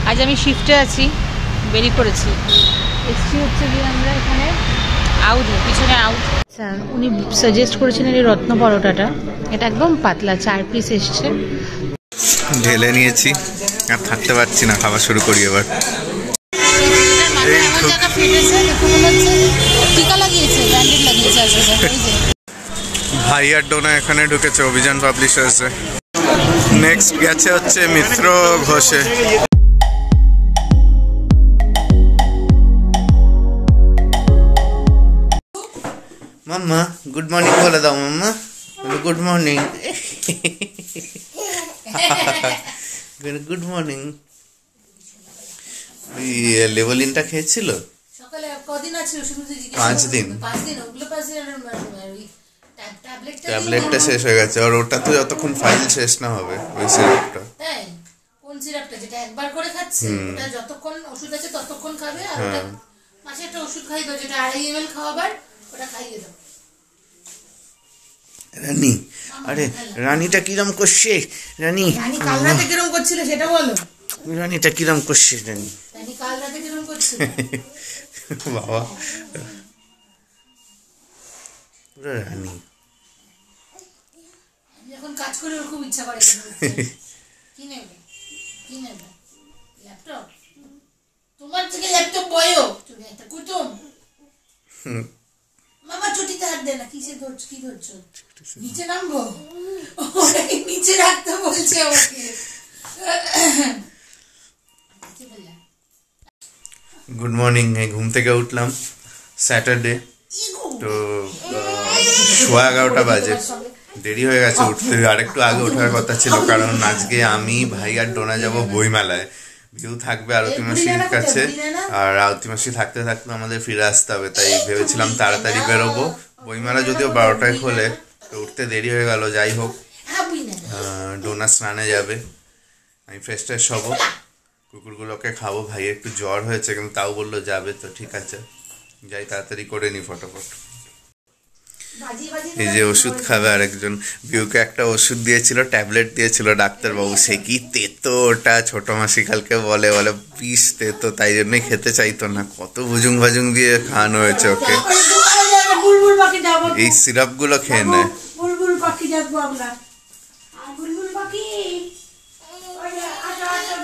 আজ আমি শিফটে আছি, বেরিয়ে পড়েছি। এসছি হচ্ছে গিয়ে আমরা এখানে আউধে, পিছনে আউধ। আচ্ছা, উনি সাজেস্ট করেছিলেন এই রত্ন পরোটাটা। এটা একদম পাতলা, 4 পিস এসছে। ঢেলে নিয়েছি, আর থাকতে পারছি না, খাওয়া শুরু করি এবার। ভাই আর ডোনা এখানে ঢুকেছে অভিযান পাবলিশার্সে। নেক্সট গেছে হচ্ছে মিত্র ঘোষে। মাম্মা গুড মর্নিং বলে দাও। Mamma good morning. Good morning. লেভেলিনটা খেয়েছিল সকালে কদিন আছে? 5 দিন। ট্যাবলেটটা শেষ হয়ে গেছে, আর ওটা তো যতক্ষণ ফাইল শেষ না হবে ওই সিরাপটা। তাই কোন সিরাপটা? যেটা একবার করে খাচ্ছে ওটা যতক্ষণ ওষুধ আছে ততক্ষণ খাবে, আর ওটা মাসে একটা ওষুধ খাইয়ে দাও যেটা 2.5 ml খাওয়াবার, ওটা খাইয়ে দাও। রানী, আরে রানীটা কিরম করছে? রানী কাল রাতে কিরম করছিল সেটা বলো। রানীটা কিরম করছে? রানী কাল রাতে কিরম করছিল? বাবা পুরো রানী। যখন কাজ করে ওর খুব ইচ্ছা করে কি নেবে, কি নেবে? ল্যাপটপ? তোমার থেকে ল্যাপটপ বয়ো, তুমি একটা কুটুম। মামা চটিতে হাত দে না। কিসে ধরছো? কি ধরছো? নিচে নামবো? ওটাকে নিচে রাখতে বলছে আমাকে। Good morning. ঘুম থেকে উঠলাম স্যাটারডে, তো 11:15 বাজে। দেরি হয়ে গেছে উঠতে, আর একটু আগে ওঠার কথা ছিল, কারণ আজকে আমি, ভাই আর ডোনা যাবো বইমেলায়। ভিউ থাকবে আরতি মাসির কাছে, আর আরতি মাসি থাকতে থাকতে আমাদের ফিরে আসতে হবে, তাই ভেবেছিলাম তাড়াতাড়ি বেরোবো। বইমেলা যদিও 12টায় খোলে, তো উঠতে দেরি হয়ে গেল। যাই হোক, ডোনা স্নানে যাবে, আমি ফ্রেশ ট্রেশ হবো, কুকুরগুলোকে খাবো। ভাই একটু জ্বর হয়েছে, কিন্তু তাও বললো যাবে, তো ঠিক আছে যাই, তাড়াতাড়ি করে নি ফটোফট। এই যে ওষুধ খাবে আরেকজন, বিউকে একটা ওষুধ দিয়েছিল, ট্যাবলেট দিয়েছিল ডাক্তারবাবু, সে কি তেতো ওটা। ছোট মাসি কালকে বলে বিষ তেতো, তাই জন্যই খেতে চাইতো না। কত ভুজুং ভাজুং দিয়ে খাওয়ানো হয়েছে ওকে। এই সিরাপ গুলো খেয়ে নেয়।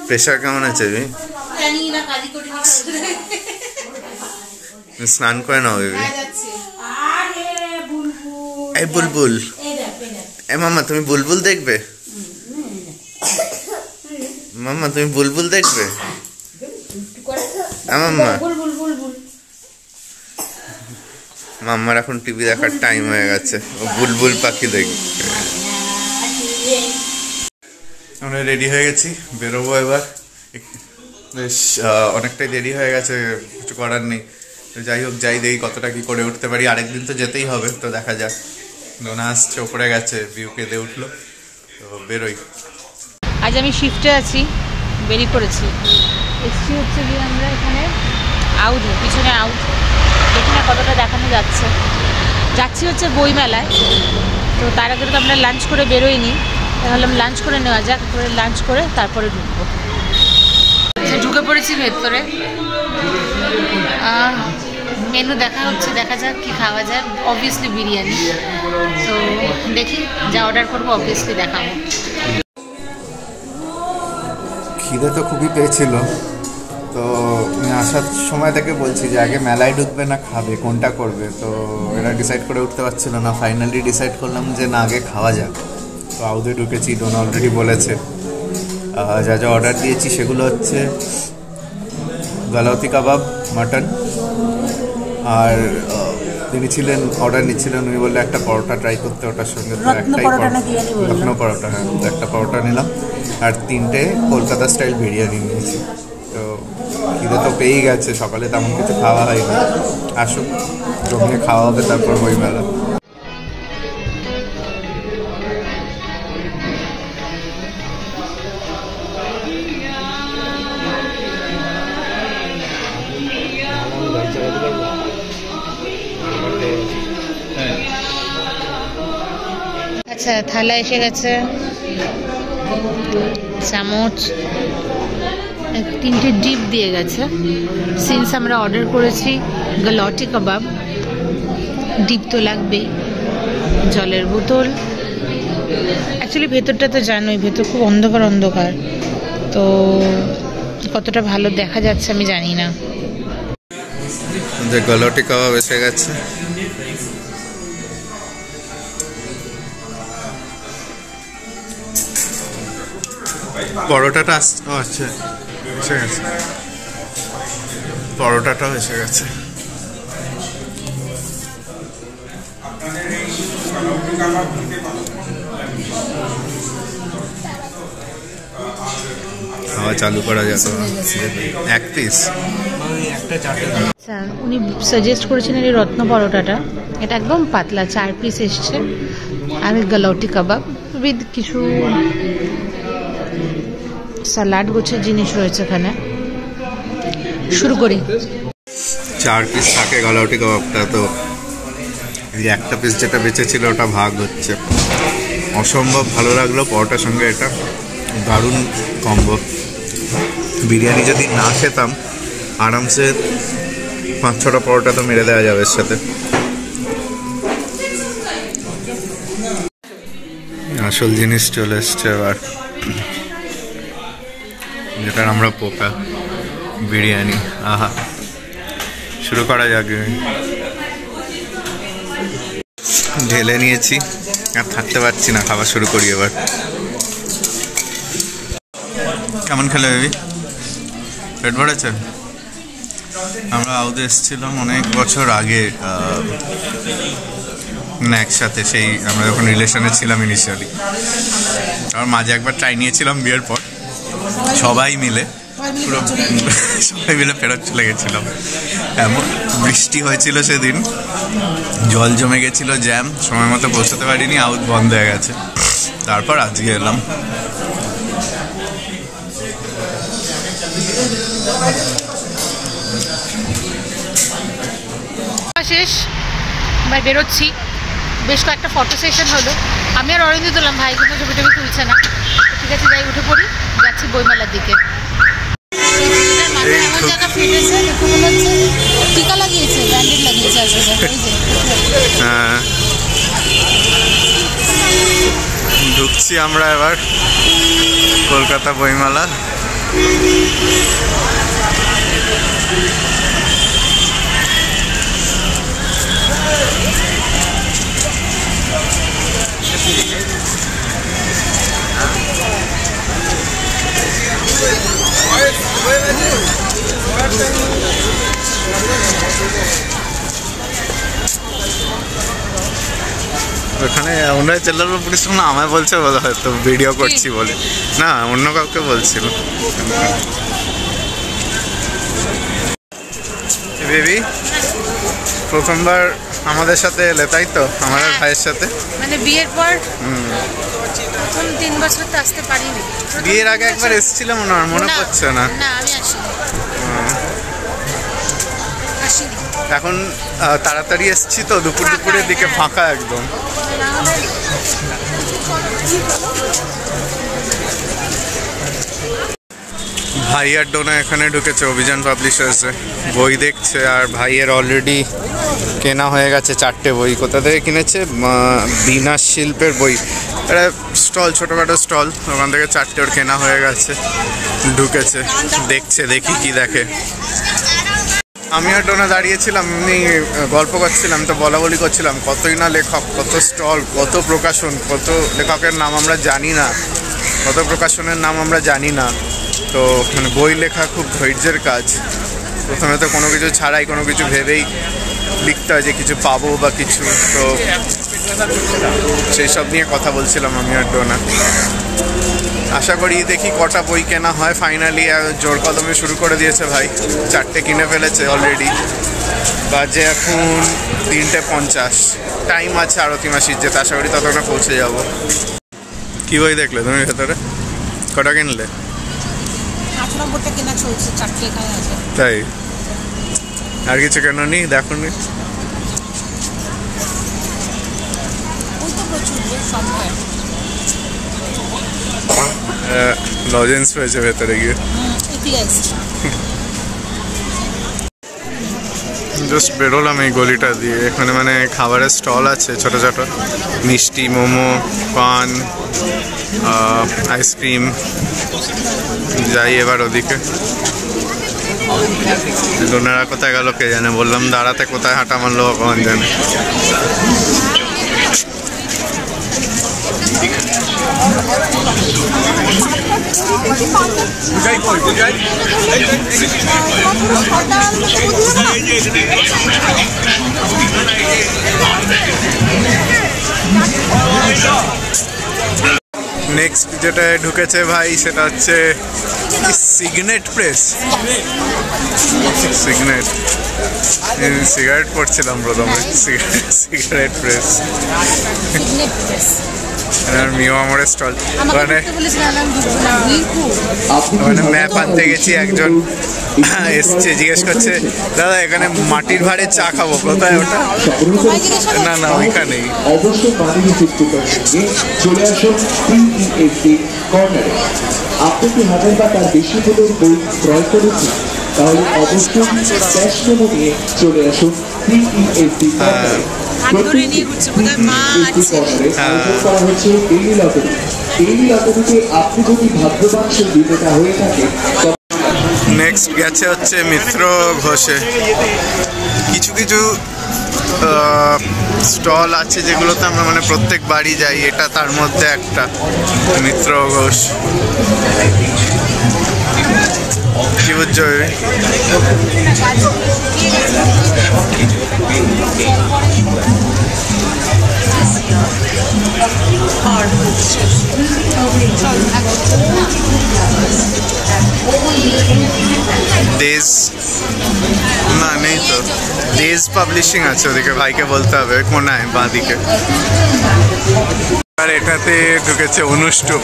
প্রেশার কেমন আছে? স্নান করে নাও বেবি। এই বুলবুল, এ মাম্মা তুমি বুলবুল দেখবে? মাম্মা তুমি বুলবুল দেখবে? মাম্মা, মাম্মার এখন টিভি দেখার টাইম হয়ে গেছে, ও বুলবুল পাখি দেখবে। আমরা রেডি হয়ে গেছি, বেরোবো এবার। বেশ অনেকটাই দেরি হয়ে গেছে, কিছু করার নেই। যাই হোক, যাই দেখি কতটা কি করে উঠতে পারি। আরেকদিন তো যেতেই হবে, তো দেখা যাক। ডোনা আসছে, ওপরে গেছে, বিউকে দিয়ে উঠলো, তো বেরোই। আজ আমি শিফটে আছি, বেরিয়ে পড়েছি। এসছি হচ্ছে গিয়ে আমরা এখানে আউধে, পিছনে আউধ। দেখি না কতটা দেখানো যাচ্ছে। যাচ্ছি হচ্ছে বইমেলায়, তো তার আগে তো আমরা লাঞ্চ করে বেরোইনি, ভাবলাম লাঞ্চ করে নেওয়া যাক, করে লাঞ্চ করে তারপরে ঢুকবো। ঢুকে পড়েছি ভেতরে, মেনু দেখা হচ্ছে, দেখা যাক কি খাওয়া যায়। অবভিয়াসলি বিরিয়ানি, তো দেখি যা অর্ডার করবো অবভিয়াসলি দেখাবো। খিদে তো খুবই পেয়েছিল, তো আসার সময় থেকে বলছি যে আগে মেলায় ঢুকবে না খাবে, কোনটা করবে। তো এরা ডিসাইড করে উঠতে পারছিল না। ফাইনালি ডিসাইড করলাম যে না, আগে খাওয়া যাক। তো আউধে ঢুকেছি, ডোনা অলরেডি বলেছে। যা যা অর্ডার দিয়েছি সেগুলো হচ্ছে গলাউতি কাবাব, মাটন, আর তিনি ছিলেন অর্ডার নিচ্ছিলেন, উনি বললে একটা পরোটা ট্রাই করতে, ওটার সঙ্গে তো একটাই লখনৌ পরোটা। হ্যাঁ, একটা পরোটা নিলাম, আর 3টে কলকাতা স্টাইল বিরিয়ানি নিয়েছি। তো খিদে তো পেয়েই গেছে, সকালে তেমন কিছু খাওয়া হয়নি। আসুক, জমিয়ে খাওয়া হবে, তারপর বইমেলা। আচ্ছা, থালা এসে গেছে, চামচ, তিনটে ডিপ দিয়ে গেছে। সিন্স আমরা অর্ডার করেছি গালটি কাবাব, ডিপ তো লাগবেই, জলের বোতল। অ্যাকচুয়ালি ভেতরটা তো জানোই, ভেতর খুব অন্ধকার অন্ধকার, তো কতটা ভালো দেখা যাচ্ছে আমি জানি না। গালটি কাবাব এসে গেছে। পরোটাটা আচ্ছা এসে গেছে, পরোটাটাও এসে গেছে। খাওয়া চালু করা যাবে। এক পিস আচ্ছা, উনি সাজেস্ট করেছিলেন এই রত্ন পরোটাটা। এটা একদম পাতলা, 4 পিস এসছে। আর গালটি কাবাব উইথ কিছু স্যালাড গোছের জিনিস রয়েছে এখানে। শুরু করি। 4 পিস থাকে গালটি কাবাবটা, তো এই একটা পিস যেটা বেঁচে ছিল ওটা ভাগ হচ্ছে। অসম্ভব ভালো লাগলো পরোটার সঙ্গে, এটা দারুণ কম্বো। বিরিয়ানি যদি না খেতাম আরামসে 5-6টা পরোটা তো মেরে দেওয়া যাবে এর সাথে। আসল জিনিস চলে এসছে এবার, যেটার আমরা পোকা, বিরিয়ানি। আহা, শুরু করা যাক। ঢেলে নিয়েছি, আর থাকতে পারছি না, খাবার শুরু করি এবার। কেমন খেলে বেবি? পেট ভরেছে? আমরা আউদে এসেছিলাম অনেক বছর আগে, না একসাথে, সেই আমরা যখন রিলেশনে ছিলাম ইনিশিয়ালি। তার মাঝে একবার ট্রাই নিয়েছিলাম বিয়ের পর, সবাই মিলে পুরো সবাই মিলে ফেরত চলে গেছিলাম। এমন বৃষ্টি হয়েছিল সেদিন, জল জমে গেছিল, জ্যাম, সময় মতো পৌঁছতে পারিনি, আউট বন্ধ হয়ে গেছে। তারপর আজকে এলাম। শেষ, এবার বেরোচ্ছি। বেশ কয়েকটা ফটো সেশন হলো। আমি আর অরিন্দ তুললাম, ভাই কিন্তু ছবি টবি তুলছে না। ঠিক আছে, যাই উঠে পড়ি, যাচ্ছি বইমেলার দিকে। এমন জায়গা ফেটেছে, দেখো মনে হচ্ছে টিকা লাগিয়েছে, ব্যান্ডেড লাগিয়েছে। হ্যাঁ, ঢুকছি আমরা এবার কলকাতা বইমেলা। ওখানে ওনারা চেল্লার পুলিশ না আমায় বলছে বলে, হয়তো ভিডিও করছি বলে, না অন্য কাউকে বলছিল। বেবি প্রথমবার আমাদের সাথে এলে, তাই তো? আমাদের ভাইয়ের সাথে মানে বিয়ের পর প্রথম 3 বছর তো আসতে পারিনি। বিয়ের আগে একবার এসেছিলাম, মনে পড়ছে না। না, আমি আসিনি। এখন তাড়াতাড়ি এসছি তো, দুপুরের দিকে ফাঁকা একদম। ভাই আর ডোনা এখানে ঢুকেছে অভিযান পাবলিশার্সে, বই দেখছে। আর ভাইয়ের অলরেডি কেনা হয়ে গেছে 4টে বই। কোথা থেকে কিনেছে? বিনাশ শিল্পের বই, একটা স্টল, ছোটোখাটো স্টল, ওখান থেকে 4টে ওর কেনা হয়ে গেছে। ঢুকেছে, দেখছে, দেখি কি দেখে। আমি আর ডোনা দাঁড়িয়েছিলাম, এমনি গল্প করছিলাম, তো বলাবলি করছিলাম কতই না লেখক, কত স্টল, কত প্রকাশন, কত লেখকের নাম আমরা জানি না, কত প্রকাশনের নাম আমরা জানি না। তো মানে বই লেখা খুব ধৈর্যের কাজ। প্রথমে তো কোনো কিছু ছাড়াই কোনো কিছু ভেবেই লিখতে হয় যে কিছু পাবো বা কিছু, তো সেই সব নিয়ে কথা বলছিলাম আমি আর ডোনা। আশা করি দেখি কটা বই কেনা হয়। ফাইনালি জোর কদমে শুরু করে দিয়েছে ভাই, 4টে কিনে ফেলেছে অলরেডি। বাজে এখন 3:50, টাইম আছে আরতি মাসির যেতে, আশা করি ততক্ষণে পৌঁছে যাব। কি বই দেখলে তুমি ভেতরে? কটা কিনলে? 98টা কেনা চলছে, 4টে এখানে আছে। তাই? আর কিছু কেন নি? দেখো নি? ওই তো প্রচুর সব লজেন্স পেয়েছে ভেতরে গিয়ে। ফিরে এসেছি। জাস্ট বেরোলাম এই গলিটা দিয়ে। এখানে মানে খাবারের স্টল আছে ছোট ছোট, মিষ্টি, মোমো, পান, আইসক্রিম। যাই এবার ওদিকে। ডোনারা কোথায় গেল কে জানে, বললাম দাঁড়াতে, কোথায় হাঁটা মারলো ভগবান জানে। নেক্সট যেটা ঢুকেছে ভাই সেটা হচ্ছে সিগনেট প্রেস। সিগনেট, সিগারেট পড়ছিলাম প্রথমে। সিগারেট প্রেস মিও আমরের স্টল। ওখানে ম্যাপ আনতে গেছি, একজন এসছে জিজ্ঞেস করছে দাদা এখানে মাটির ভাঁড়ে চা খাবো, কোথায় ওটা? না না ওইখানেই। অবশ্যই বাড়ির চলে আসুন PESD কর্নারে। আপনি কি 1000 বা তার বেশি হলেও বই ক্রয় করেছেন, তাহলে অবশ্যই ক্যাশ মেমো নিয়ে চলে আসুন PESD কর্নারে। আপনি যদি ভাগ্যবান সে বিজেতা হয়ে থাকে। নেক্সট গেছে হচ্ছে মিত্র ঘোষে। কিছু কিছু স্টল আছে যেগুলোতে আমরা মানে প্রত্যেক বাড়ি যাই, এটা তার মধ্যে একটা। মিত্র ঘোষ কি বুঝছো? দেশ না নেই তো, দেশ পাবলিশিং আছে ওদিকে, ভাইকে বলতে হবে কোনায় বাঁ দিকে। আর এটাতে ঢুকেছে অনুষ্ঠুপ।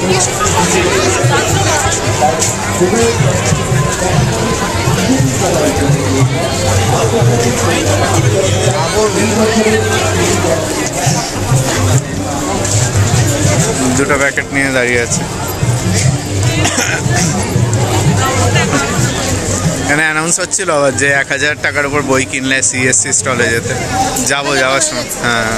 দুটো প্যাকেট নিয়ে দাঁড়িয়ে আছে। এখানে অ্যানাউন্স হচ্ছিল আবার যে 1000 টাকার উপর বই কিনলে CSC স্টলে যেতে। যাওয়ার সময়। হ্যাঁ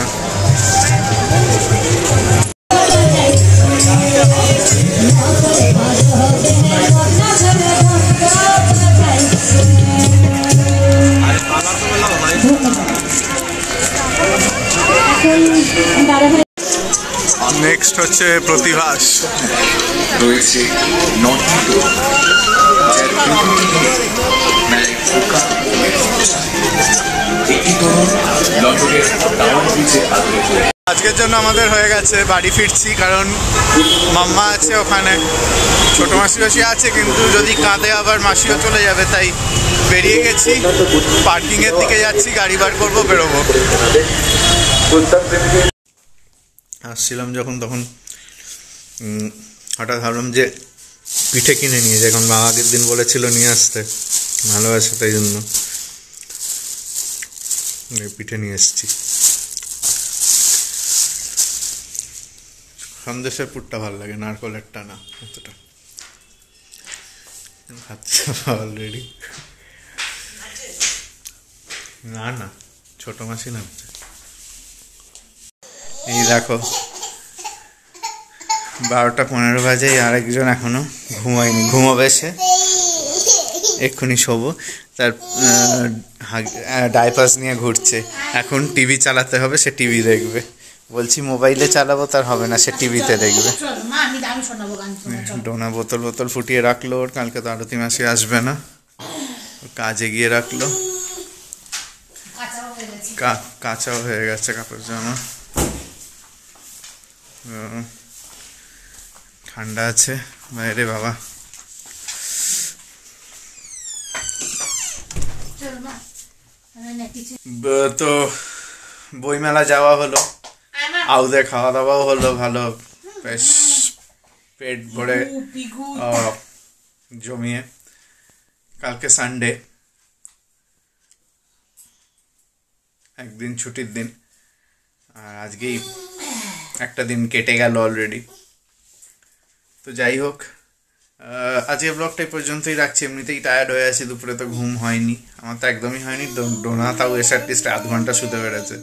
নেক্সট হচ্ছে প্রতিভাস। রয়েছে আজকের জন্য আমাদের হয়ে গেছে, বাড়ি ফিরছি। কারণ মাম্মা আছে ওখানে, ছোটো মাসি আছে, কিন্তু যদি কাঁদে আবার মাসিও চলে যাবে, তাই বেরিয়ে গেছি। পার্কিংয়ের দিকে যাচ্ছি, গাড়ি বার করবো, বেরোবো। আসছিলাম যখন তখন হঠাৎ ভাবলাম যে পিঠে কিনে নিয়ে যাই, কারণ মা আগের দিন বলেছিল নিয়ে আসতে, ভালোবাসে তাই জন্য পিঠে নিয়ে এসেছি। সন্দেশের পুরটা ভালো লাগে, নারকলেরটা না অতটা। অলরেডি না না ছোট মাসি না। এই দেখো 12:15 বাজে, আরেকজন এখনো ঘুমায়নি, ঘুমাবে সে এক্ষুনি শোবো। তার ডাইপার্স নিয়ে ঘুরছে। এখন টিভি চালাতে হবে, সে টিভি দেখবে। বলছি মোবাইলে চালাবো, তার হবে না, সে টিভিতে দেখবে। ডোনা বোতল ফুটিয়ে রাখলো, ওর কালকে তো আরতি মাসি আসবে না, কাজে গিয়ে রাখলো। কাঁচাও হয়ে গেছে কাপড় জামা। ঠান্ডা আছে বাইরে বাবা। তো বইমেলা যাওয়া হলো, আউদে খাওয়া দাওয়াও হলো ভালো, বেশ পেট ভরে জমিয়ে। কালকে সানডে, একদিন ছুটির দিন, আর আজকেই একটা দিন কেটে গেল অলরেডি। তো যাই হোক, আজকে ব্লগটা এই পর্যন্তই রাখছি। এমনিতেই টায়ার্ড হয়ে আছি, দুপুরে তো ঘুম হয়নি, আমার তো একদমই হয়নি। ডোনা তাও এসে অ্যাটলিস্ট আধ ঘন্টা শুতে পেরেছে।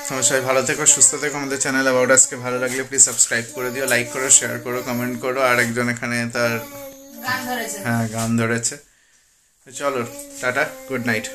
তোমার সবাই ভালো থেকো, সুস্থ থেকো। আমাদের চ্যানেল অ্যাবাউট আজকে ভালো লাগলে প্লিজ সাবস্ক্রাইব করে দিও, লাইক করো, শেয়ার করো, কমেন্ট করো। আর একজন এখানে তার গান ধরেছে। চলো টাটা, গুড নাইট।